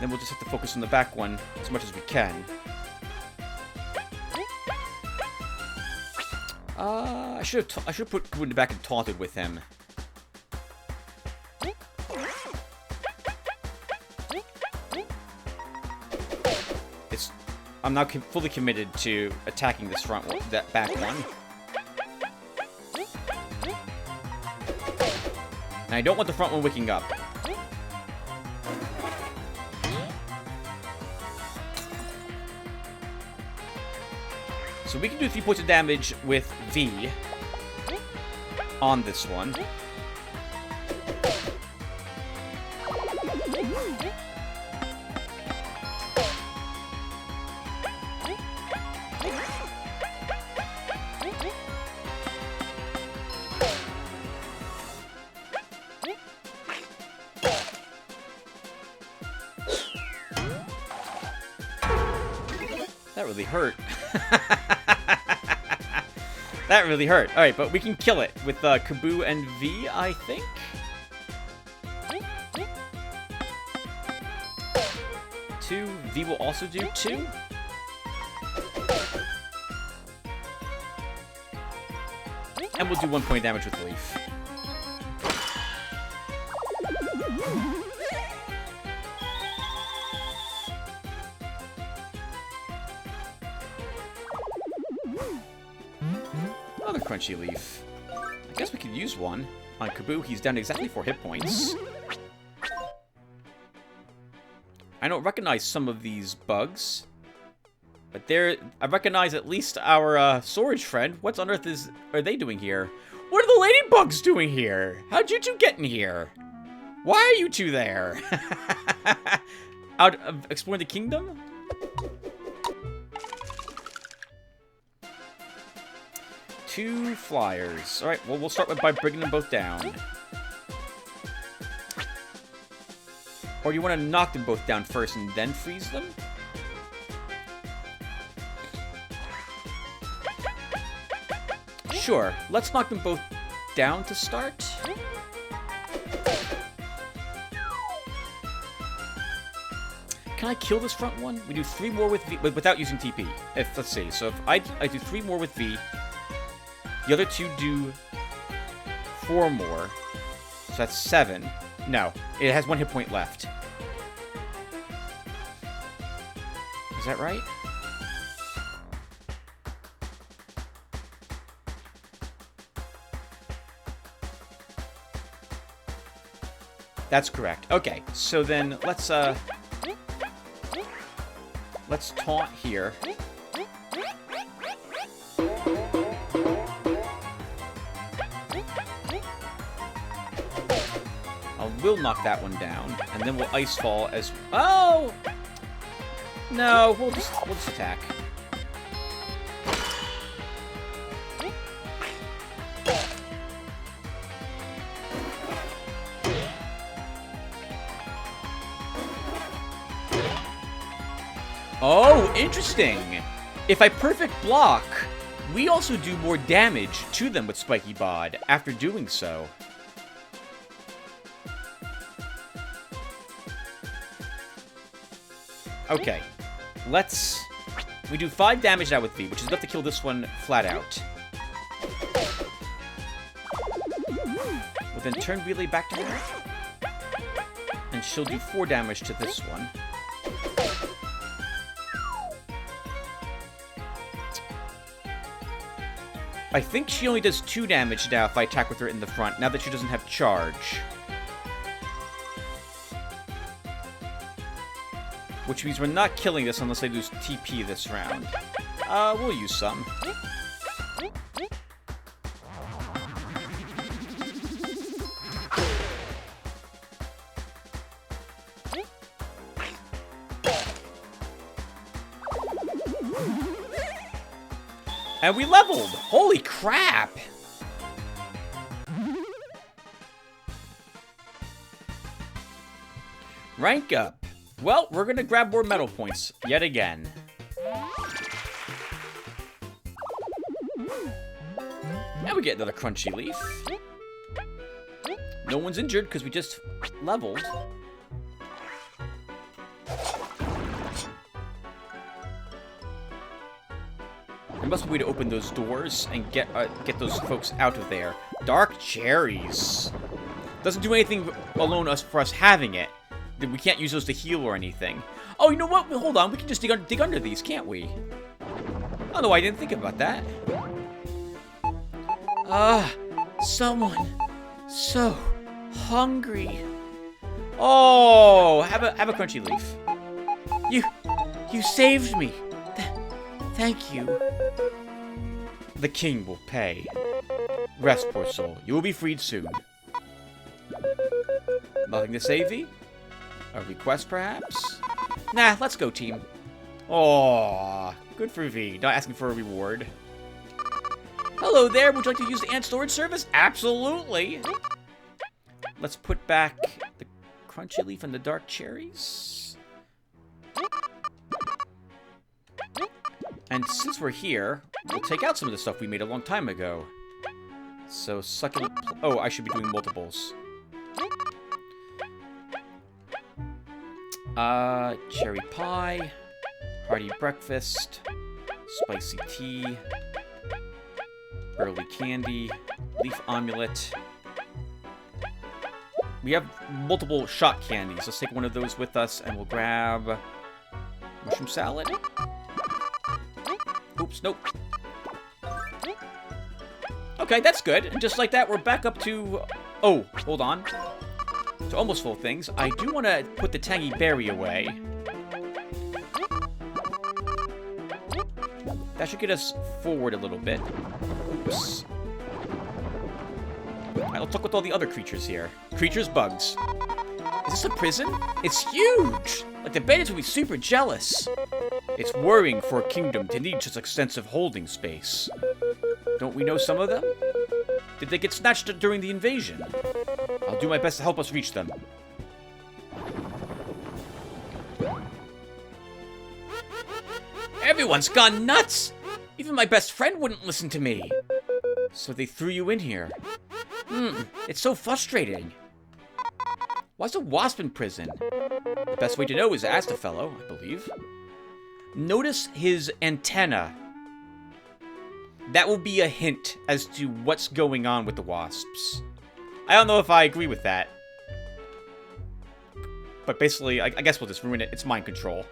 Then we'll just have to focus on the back one as much as we can. I should have put Kabbu in the back and taunted with him. I'm now fully committed to attacking this front one, that back one. And I don't want the front one waking up. So we can do 3 points of damage with V on this one. That really hurt. That really hurt. Alright, but we can kill it with Kabbu and V, I think? Two. V will also do 2. And we'll do 1 point of damage with Leif. Another crunchy Leif. I guess we could use one. On Kabbu, he's down to exactly 4 hit points. I don't recognize some of these bugs. But I recognize at least our storage friend. What on earth are they doing here? What are the ladybugs doing here? How'd you two get in here? Why are you two there? Out of exploring the kingdom? Two flyers. Alright, well, we'll start by bringing them both down. Or do you want to knock them both down first and then freeze them? Sure, let's knock them both down to start. Can I kill this front one? We do 3 more with V, without using TP. Let's see, so if I do 3 more with V, the other 2 do 4 more, so that's 7. No, it has 1 hit point left. Is that right? That's correct. Okay, so then let's taunt here. We'll knock that one down, and then we'll ice fall as. Oh no, we'll just attack. Oh, interesting. If I perfect block, we also do more damage to them with Spiky Bod after doing so. Okay, we do 5 damage now with V, which is enough to kill this one flat out. We'll then turn Relay back to her, and she'll do 4 damage to this one. I think she only does 2 damage now if I attack with her in the front, now that she doesn't have charge. Which means we're not killing this unless I lose TP this round. We'll use some. And we leveled! Holy crap! Rank up. Well, we're gonna grab more medal points, yet again. And we get another crunchy Leif. No one's injured, because we just leveled. There must be a way to open those doors and get those folks out of there. Dark cherries. Doesn't do anything alone for us having it. We can't use those to heal or anything. Oh, you know what? Hold on. We can just dig under these, can't we? Oh, no, I didn't think about that. Someone so hungry. Oh, have a crunchy Leif. You saved me. Thank you. The king will pay. Rest, poor soul. You will be freed soon. Nothing to say, V? A request, perhaps? Nah, let's go, team. Aww, good for V. Not asking for a reward. Hello there, would you like to use the ant storage service? Absolutely! Let's put back the crunchy leaf and the dark cherries. And since we're here, we'll take out some of the stuff we made a long time ago. So, succulent... Oh, I should be doing multiples. Cherry pie, hearty breakfast, spicy tea, early candy, leaf omelet. We have multiple shot candies. Let's take one of those with us, and we'll grab mushroom salad. Oops, nope. Okay, that's good. And just like that, we're back up to... Oh, hold on. To almost full things. I do want to put the tangy berry away. That should get us forward a little bit. Oops. Alright, let's talk with all the other creatures here. Creatures, bugs. Is this a prison? It's huge! Like, the bandits would be super jealous. It's worrying for a kingdom to need such extensive holding space. Don't we know some of them? Did they get snatched during the invasion? I'll do my best to help us reach them. Everyone's gone nuts! Even my best friend wouldn't listen to me. So they threw you in here. It's so frustrating. Why's a wasp in prison? The best way to know is to ask the fellow, I believe. Notice his antenna. That will be a hint as to what's going on with the wasps. I don't know if I agree with that. But basically, I guess we'll just ruin it. It's mind control.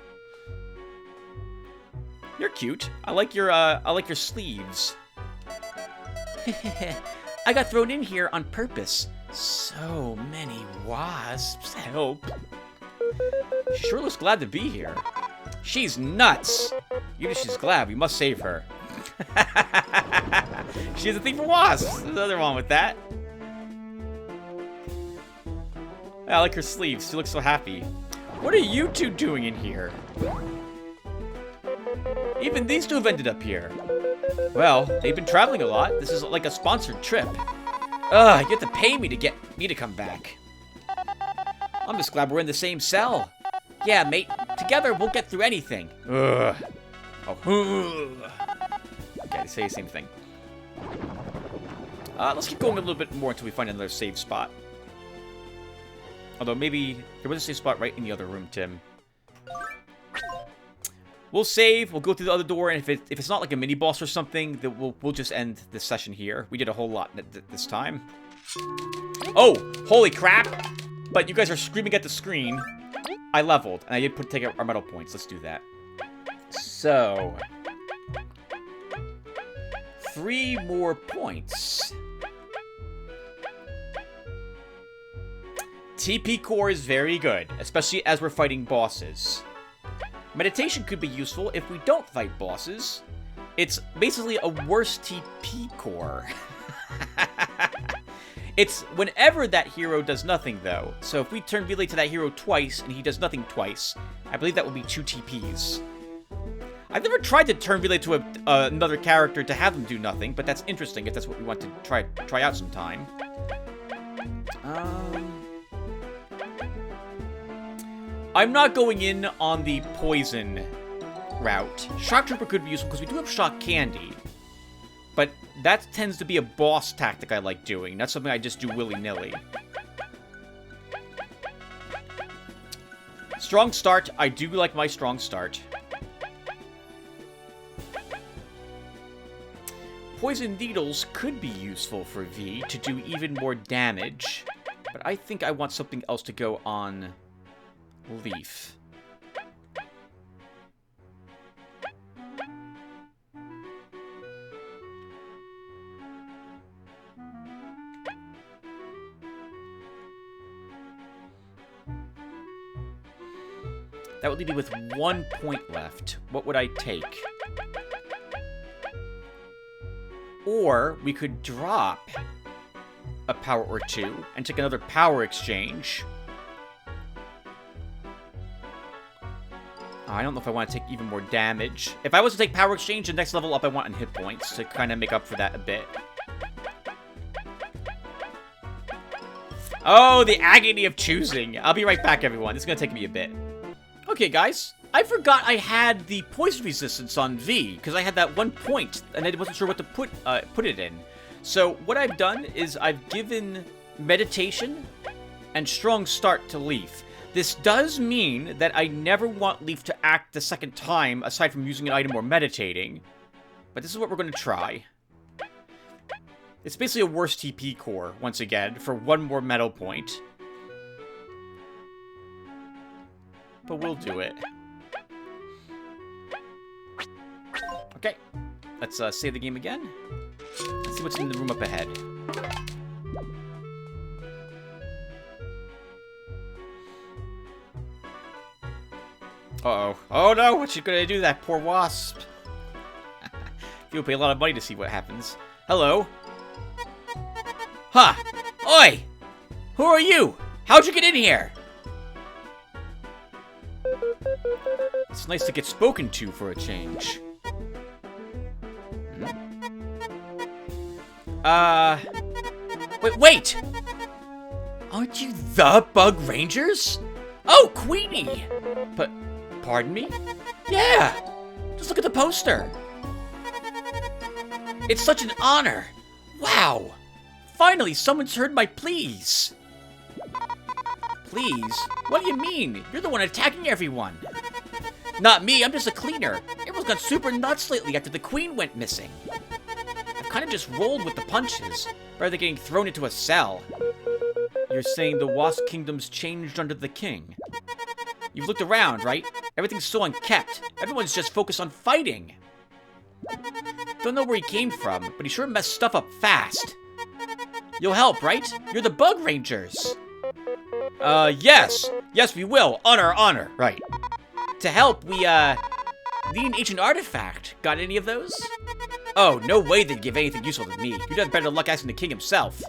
You're cute. I like your sleeves. I got thrown in here on purpose. So many wasps. Help. She sure looks glad to be here. She's nuts. Even if she's glad, we must save her. She has a thing for wasps. There's nothing wrong with that. I like her sleeves. She looks so happy. What are you two doing in here? Even these two have ended up here. Well, they've been traveling a lot. This is like a sponsored trip. Ugh, you have to pay me to get me to come back. I'm just glad we're in the same cell. Yeah, mate. Together, we'll get through anything. Ugh. Oh. Okay, they say the same thing. Let's keep going a little bit more until we find another safe spot. Although maybe there was a safe spot right in the other room, Tim. We'll save. We'll go through the other door, and if it's not like a mini boss or something, then we'll just end this session here. We did a whole lot this time. Oh, holy crap! But you guys are screaming at the screen. I leveled, and I did take our medal points. Let's do that. So, 3 more points. TP core is very good, especially as we're fighting bosses. Meditation could be useful if we don't fight bosses. It's basically a worse TP core. It's whenever that hero does nothing, though. So if we turn relay to that hero twice, and he does nothing twice, I believe that will be 2 TPs. I've never tried to turn relay to another character to have them do nothing, but that's interesting if that's what we want to try out sometime. I'm not going in on the poison route. Shock Trooper could be useful because we do have shock candy. But that tends to be a boss tactic I like doing. That's something I just do willy-nilly. Strong start. I do like my strong start. Poison needles could be useful for V to do even more damage. But I think I want something else to go on Leif. That would leave me with 1 point left. What would I take? Or we could drop a power or two and take another power exchange. I don't know if I want to take even more damage. If I was to take power exchange, the next level up I want in hit points to kind of make up for that a bit. Oh, the agony of choosing. I'll be right back, everyone. This is going to take me a bit. Okay, guys. I forgot I had the poison resistance on V, because I had that 1 point, and I wasn't sure what to put it in. So, what I've done is I've given meditation and strong start to Leif. This does mean that I never want Leif to act the second time, aside from using an item or meditating. But this is what we're going to try. It's basically a worse TP core, once again, for 1 more metal point. But we'll do it. Okay, let's save the game again. Let's see what's in the room up ahead. Uh-oh. Oh no, what's she gonna do, that poor wasp? You'll pay a lot of money to see what happens. Hello? Huh! Oi! Who are you? How'd you get in here? It's nice to get spoken to for a change. Wait! Aren't you the Bug Rangers? Oh, Queenie! But, pardon me? Yeah! Just look at the poster! It's such an honor! Wow! Finally, someone's heard my pleas! Please? What do you mean? You're the one attacking everyone! Not me, I'm just a cleaner. Everyone's gone super nuts lately after the Queen went missing. I've kind of just rolled with the punches, rather than getting thrown into a cell. You're saying the Wasp Kingdom's changed under the King? You've looked around, right? Everything's so unkept. Everyone's just focused on fighting. Don't know where he came from, but he sure messed stuff up fast. You'll help, right? You're the Bug Rangers. Yes. Yes, we will. Honor. Right. To help, we, need an ancient artifact. Got any of those? Oh, no way they'd give anything useful to me. You'd have better luck asking the king himself.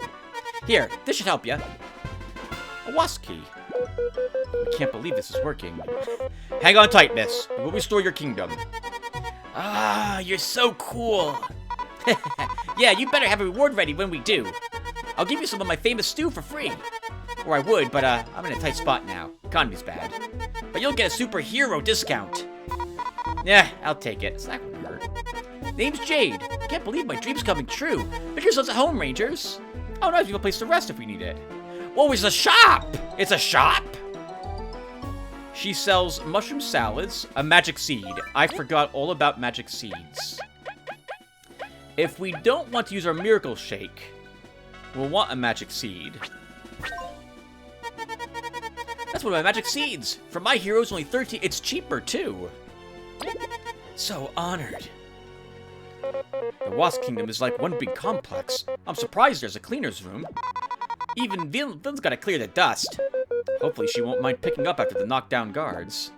Here, this should help you. A wasp key. I can't believe this is working. Hang on tight, miss. We will restore your kingdom. Ah, you're so cool. Yeah, you better have a reward ready when we do. I'll give you some of my famous stew for free. Or I would, but I'm in a tight spot now. Economy's bad. But you'll get a superhero discount. Yeah, I'll take it. That won't hurt. Name's Jade. Can't believe my dream's coming true. Make yourselves at home, Rangers. Oh, nice. We have a place to rest if we need it. Whoa, it's a shop! It's a shop? She sells mushroom salads, a magic seed. I forgot all about magic seeds. If we don't want to use our miracle shake, we'll want a magic seed. That's one of my magic seeds. For my heroes, only 13. It's cheaper, too. So honored. The Wasp Kingdom is like one big complex. I'm surprised there's a cleaner's room. Even Vin's gotta clear the dust. Hopefully she won't mind picking up after the knockdown guards.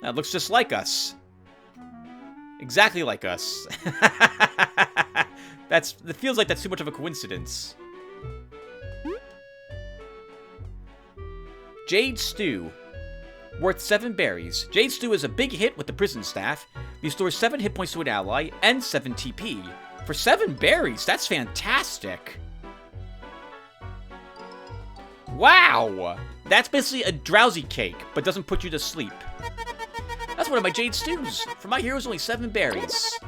That looks just like us. Exactly like us. It feels like that's too much of a coincidence. Jade Stew. Worth 7 berries. Jade Stew is a big hit with the prison staff. Restores 7 hit points to an ally and 7 TP. For 7 berries, that's fantastic. Wow! That's basically a drowsy cake, but doesn't put you to sleep. That's one of my Jade Stews. For my heroes, only 7 berries.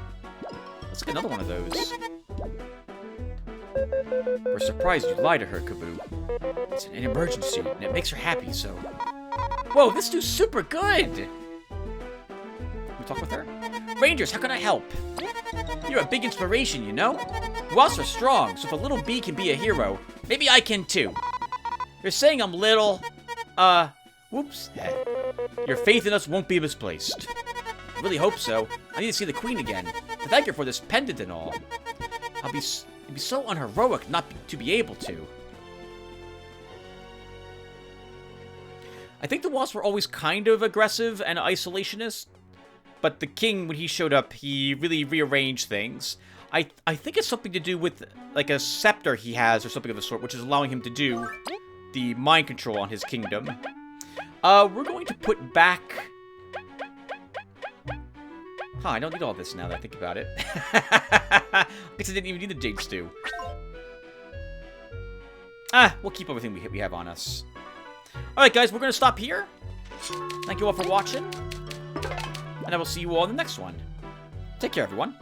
Let's get another one of those. We're surprised you lied to her, Kabbu. It's an emergency, and it makes her happy, so... Whoa, this stew's super good! Can we talk with her? Rangers, how can I help? You're a big inspiration, you know? Wasps are strong, so if a little bee can be a hero, maybe I can too. You're saying I'm little... whoops. Your faith in us won't be misplaced. I really hope so. I need to see the Queen again. To thank her for this pendant and all. It'd be so unheroic not to be able to. I think the Wasps were always kind of aggressive and isolationist, but the king, when he showed up, he really rearranged things. I think it's something to do with, like, a scepter he has or something of the sort, which is allowing him to do the mind control on his kingdom. We're going to put back... Huh, I don't need all this now that I think about it. I guess I didn't even need the jade stew. We'll keep everything we have on us. Alright, guys, we're going to stop here. Thank you all for watching. And I will see you all in the next one. Take care, everyone.